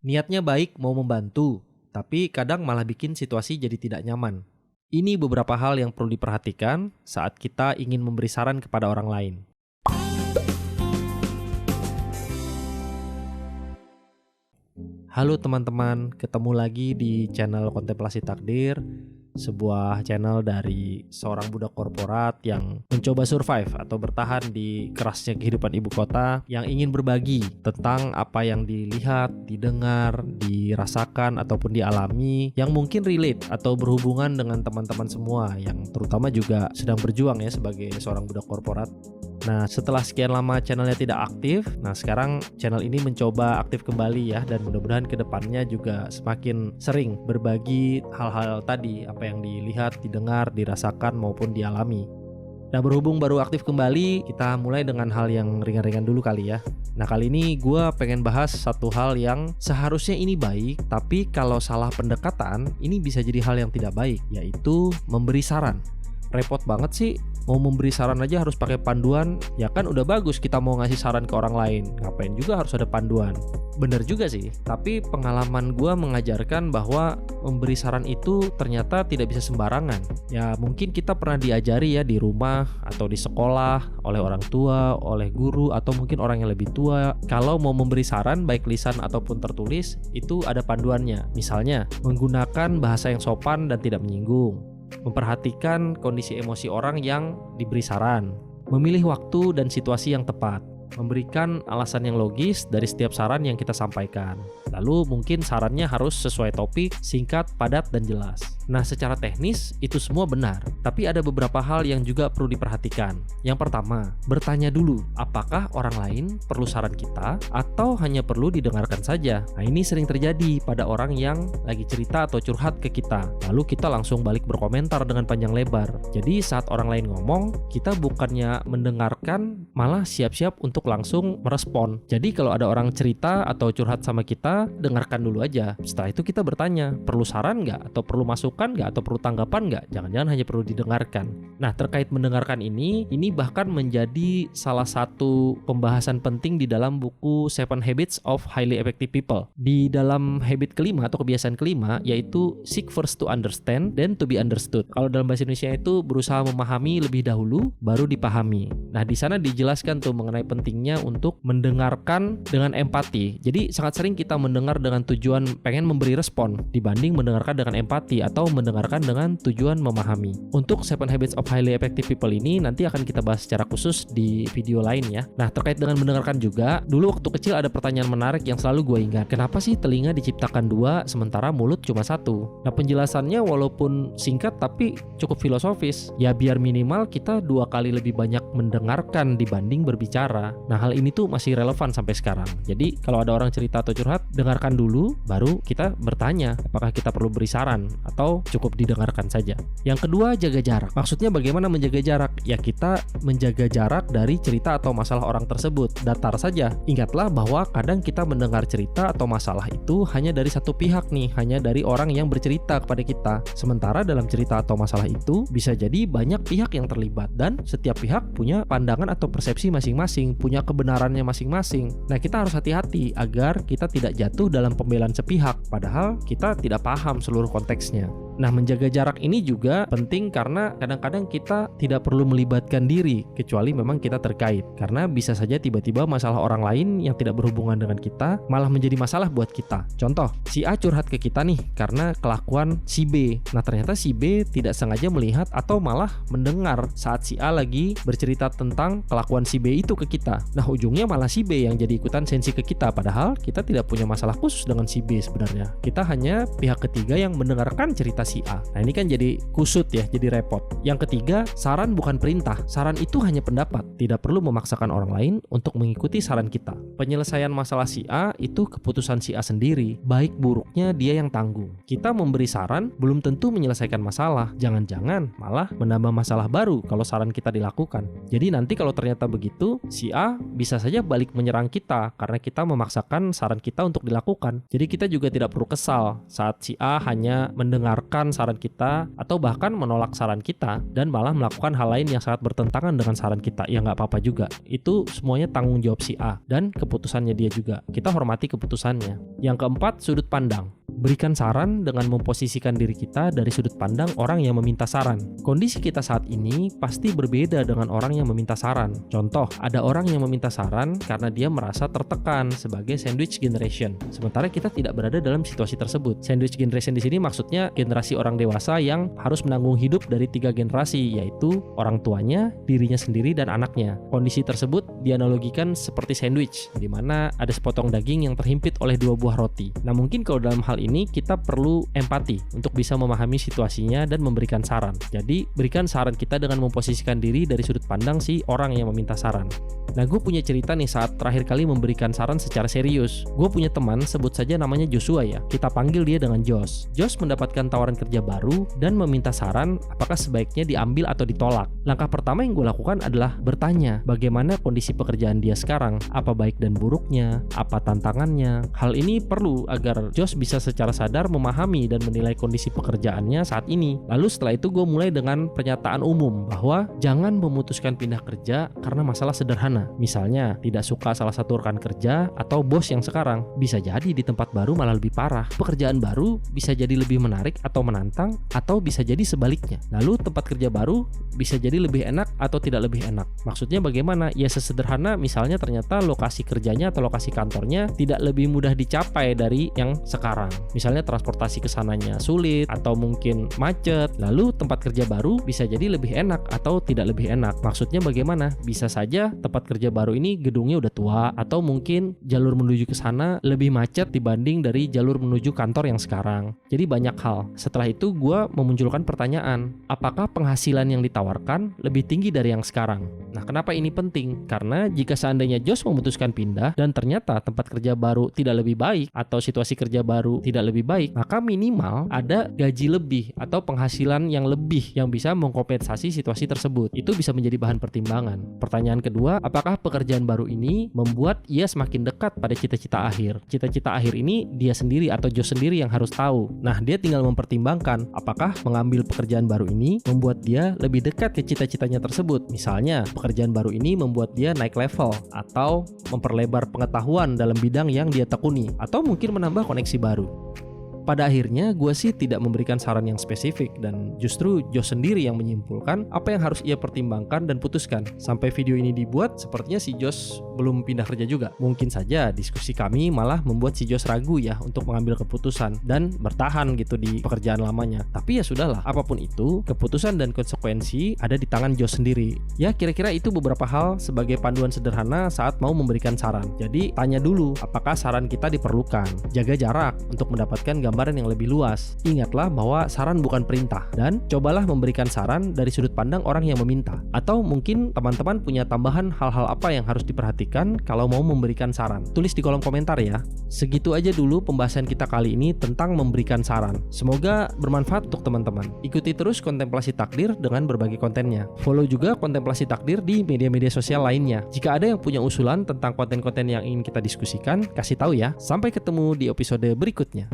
Niatnya baik mau membantu, tapi kadang malah bikin situasi jadi tidak nyaman. Ini beberapa hal yang perlu diperhatikan saat kita ingin memberi saran kepada orang lain. Halo teman-teman, ketemu lagi di channel Kontemplasi Takdir, sebuah channel dari seorang budak korporat yang mencoba survive atau bertahan di kerasnya kehidupan ibu kota, yang ingin berbagi tentang apa yang dilihat, didengar, dirasakan ataupun dialami yang mungkin relate atau berhubungan dengan teman-teman semua yang terutama juga sedang berjuang ya sebagai seorang budak korporat. Nah, setelah sekian lama channelnya tidak aktif, nah sekarang channel ini mencoba aktif kembali ya, dan mudah-mudahan kedepannya juga semakin sering berbagi hal-hal tadi, apa yang dilihat, didengar, dirasakan maupun dialami. Nah, berhubung baru aktif kembali, kita mulai dengan hal yang ringan-ringan dulu kali ya. Nah, kali ini gue pengen bahas satu hal yang seharusnya ini baik, tapi kalau salah pendekatan, ini bisa jadi hal yang tidak baik, yaitu memberi saran. Repot banget sih, mau memberi saran aja harus pakai panduan. Ya kan udah bagus kita mau ngasih saran ke orang lain, ngapain juga harus ada panduan. Bener juga sih, tapi pengalaman gue mengajarkan bahwa memberi saran itu ternyata tidak bisa sembarangan. Ya mungkin kita pernah diajari ya di rumah atau di sekolah oleh orang tua, oleh guru, atau mungkin orang yang lebih tua, kalau mau memberi saran baik lisan ataupun tertulis itu ada panduannya. Misalnya menggunakan bahasa yang sopan dan tidak menyinggung, memperhatikan kondisi emosi orang yang diberi saran, memilih waktu dan situasi yang tepat, memberikan alasan yang logis dari setiap saran yang kita sampaikan. Lalu mungkin sarannya harus sesuai topik, singkat, padat, dan jelas. Nah, secara teknis itu semua benar, tapi ada beberapa hal yang juga perlu diperhatikan. Yang pertama, bertanya dulu, apakah orang lain perlu saran kita atau hanya perlu didengarkan saja? Nah, ini sering terjadi pada orang yang lagi cerita atau curhat ke kita, lalu kita langsung balik berkomentar dengan panjang lebar. Jadi saat orang lain ngomong, kita bukannya mendengarkan, malah siap-siap untuk langsung merespon. Jadi kalau ada orang cerita atau curhat sama kita, dengarkan dulu aja. Setelah itu kita bertanya, perlu saran nggak? Atau perlu masukan nggak? Atau perlu tanggapan nggak? Jangan-jangan hanya perlu didengarkan. Nah, terkait mendengarkan ini bahkan menjadi salah satu pembahasan penting di dalam buku 7 Habits of Highly Effective People. Di dalam habit kelima atau kebiasaan kelima, yaitu seek first to understand, then to be understood. Kalau dalam bahasa Indonesia itu berusaha memahami lebih dahulu, baru dipahami. Nah, di sana dijelaskan tuh mengenai pentingnya untuk mendengarkan dengan empati. Jadi sangat sering kita mendengar dengan tujuan pengen memberi respon dibanding mendengarkan dengan empati atau mendengarkan dengan tujuan memahami. Untuk 7 Habits of Highly Effective People ini nanti akan kita bahas secara khusus di video lain ya. Nah, terkait dengan mendengarkan juga, dulu waktu kecil ada pertanyaan menarik yang selalu gue ingat. Kenapa sih telinga diciptakan dua sementara mulut cuma satu? Nah, penjelasannya walaupun singkat tapi cukup filosofis. Ya biar minimal kita 2 kali lebih banyak mendengarkan dibanding berbicara. Nah, hal ini tuh masih relevan sampai sekarang. Jadi kalau ada orang cerita atau curhat, dengarkan dulu, baru kita bertanya apakah kita perlu beri saran atau cukup didengarkan saja. Yang kedua, jaga jarak. Maksudnya bagaimana menjaga jarak? Ya kita menjaga jarak dari cerita atau masalah orang tersebut. Datar saja. Ingatlah bahwa kadang kita mendengar cerita atau masalah itu hanya dari satu pihak nih, hanya dari orang yang bercerita kepada kita. Sementara dalam cerita atau masalah itu bisa jadi banyak pihak yang terlibat dan setiap pihak punya pandangan atau persepsi masing-masing, punya kebenarannya masing-masing. Nah, kita harus hati-hati agar kita tidak jatuh dalam pembelaan sepihak, padahal kita tidak paham seluruh konteksnya. Nah, menjaga jarak ini juga penting karena kadang-kadang kita tidak perlu melibatkan diri kecuali memang kita terkait. Karena bisa saja tiba-tiba masalah orang lain yang tidak berhubungan dengan kita malah menjadi masalah buat kita. Contoh, si A curhat ke kita nih karena kelakuan si B. Nah, ternyata si B tidak sengaja melihat atau malah mendengar saat si A lagi bercerita tentang kelakuan si B itu ke kita. Nah, ujungnya malah si B yang jadi ikutan sensi ke kita, padahal kita tidak punya masalah khusus dengan si B sebenarnya. Kita hanya pihak ketiga yang mendengarkan cerita si A. Nah, ini kan jadi kusut ya, jadi repot. Yang ketiga, saran bukan perintah. Saran itu hanya pendapat. Tidak perlu memaksakan orang lain untuk mengikuti saran kita. Penyelesaian masalah si A itu keputusan si A sendiri. Baik buruknya dia yang tanggung. Kita memberi saran belum tentu menyelesaikan masalah. Jangan-jangan malah menambah masalah baru kalau saran kita dilakukan. Jadi nanti kalau ternyata begitu, si A bisa saja balik menyerang kita karena kita memaksakan saran kita untuk dilakukan. Jadi kita juga tidak perlu kesal saat si A hanya mendengarkan menekan saran kita atau bahkan menolak saran kita dan malah melakukan hal lain yang sangat bertentangan dengan saran kita, ya nggak apa-apa juga. Itu semuanya tanggung jawab si A dan keputusannya dia juga. Kita hormati keputusannya. Yang keempat, sudut pandang. Berikan saran dengan memposisikan diri kita dari sudut pandang orang yang meminta saran. Kondisi kita saat ini pasti berbeda dengan orang yang meminta saran. Contoh, ada orang yang meminta saran karena dia merasa tertekan sebagai sandwich generation. Sementara kita tidak berada dalam situasi tersebut. Sandwich generation di sini maksudnya generasi orang dewasa yang harus menanggung hidup dari 3 generasi, yaitu orang tuanya, dirinya sendiri, dan anaknya. Kondisi tersebut dianalogikan seperti sandwich, di mana ada sepotong daging yang terhimpit oleh 2 buah roti. Nah, mungkin kalau dalam hal ini kita perlu empati untuk bisa memahami situasinya dan memberikan saran. Jadi, berikan saran kita dengan memposisikan diri dari sudut pandang si orang yang meminta saran. Nah, gue punya cerita nih saat terakhir kali memberikan saran secara serius. Gue punya teman, sebut saja namanya Joshua ya. Kita panggil dia dengan Josh. Josh mendapatkan tawaran kerja baru dan meminta saran apakah sebaiknya diambil atau ditolak. Langkah pertama yang gue lakukan adalah bertanya bagaimana kondisi pekerjaan dia sekarang, apa baik dan buruknya, apa tantangannya. Hal ini perlu agar Josh bisa secara sadar memahami dan menilai kondisi pekerjaannya saat ini. Lalu setelah itu gue mulai dengan pernyataan umum bahwa jangan memutuskan pindah kerja karena masalah sederhana. Misalnya, tidak suka salah satu rekan kerja atau bos yang sekarang. Bisa jadi di tempat baru malah lebih parah. Pekerjaan baru bisa jadi lebih menarik atau menantang, atau bisa jadi sebaliknya. Lalu tempat kerja baru bisa jadi lebih enak atau tidak lebih enak. Maksudnya bagaimana? Ya sesederhana misalnya ternyata lokasi kerjanya atau lokasi kantornya tidak lebih mudah dicapai dari yang sekarang. Misalnya transportasi kesananya sulit atau mungkin macet. Lalu tempat kerja baru bisa jadi lebih enak atau tidak lebih enak. Maksudnya bagaimana? Bisa saja tempat kerja baru ini gedungnya udah tua, atau mungkin jalur menuju ke sana lebih macet dibanding dari jalur menuju kantor yang sekarang. Jadi banyak hal. Setelah itu gue memunculkan pertanyaan, apakah penghasilan yang ditawarkan lebih tinggi dari yang sekarang? Nah, kenapa ini penting? Karena jika seandainya Josh memutuskan pindah dan ternyata tempat kerja baru tidak lebih baik atau situasi kerja baru tidak lebih baik, maka minimal ada gaji lebih atau penghasilan yang lebih yang bisa mengkompensasi situasi tersebut. Itu bisa menjadi bahan pertimbangan. Pertanyaan kedua, apakah pekerjaan baru ini membuat ia semakin dekat pada cita-cita akhir? Cita-cita akhir ini dia sendiri atau Josh sendiri yang harus tahu. Nah, dia tinggal mempertimbangkan apakah mengambil pekerjaan baru ini membuat dia lebih dekat ke cita-citanya tersebut. Misalnya, pekerjaan baru ini membuat dia naik level atau memperlebar pengetahuan dalam bidang yang dia tekuni, atau mungkin menambah koneksi baru. Pada akhirnya gue sih tidak memberikan saran yang spesifik dan justru Josh sendiri yang menyimpulkan apa yang harus ia pertimbangkan dan putuskan. Sampai video ini dibuat sepertinya si Josh belum pindah kerja juga. Mungkin saja diskusi kami malah membuat si Josh ragu ya untuk mengambil keputusan dan bertahan gitu di pekerjaan lamanya. Tapi ya sudahlah, apapun itu keputusan dan konsekuensi ada di tangan Josh sendiri. Ya kira-kira itu beberapa hal sebagai panduan sederhana saat mau memberikan saran. Jadi tanya dulu apakah saran kita diperlukan. Jaga jarak untuk mendapatkan gambaran yang lebih luas. Ingatlah bahwa saran bukan perintah, dan cobalah memberikan saran dari sudut pandang orang yang meminta. Atau mungkin teman-teman punya tambahan hal-hal apa yang harus diperhatikan kalau mau memberikan saran. Tulis di kolom komentar ya. Segitu aja dulu pembahasan kita kali ini tentang memberikan saran. Semoga bermanfaat untuk teman-teman. Ikuti terus Kontemplasi Takdir dengan berbagai kontennya. Follow juga Kontemplasi Takdir di media-media sosial lainnya. Jika ada yang punya usulan tentang konten-konten yang ingin kita diskusikan, kasih tahu ya. Sampai ketemu di episode berikutnya.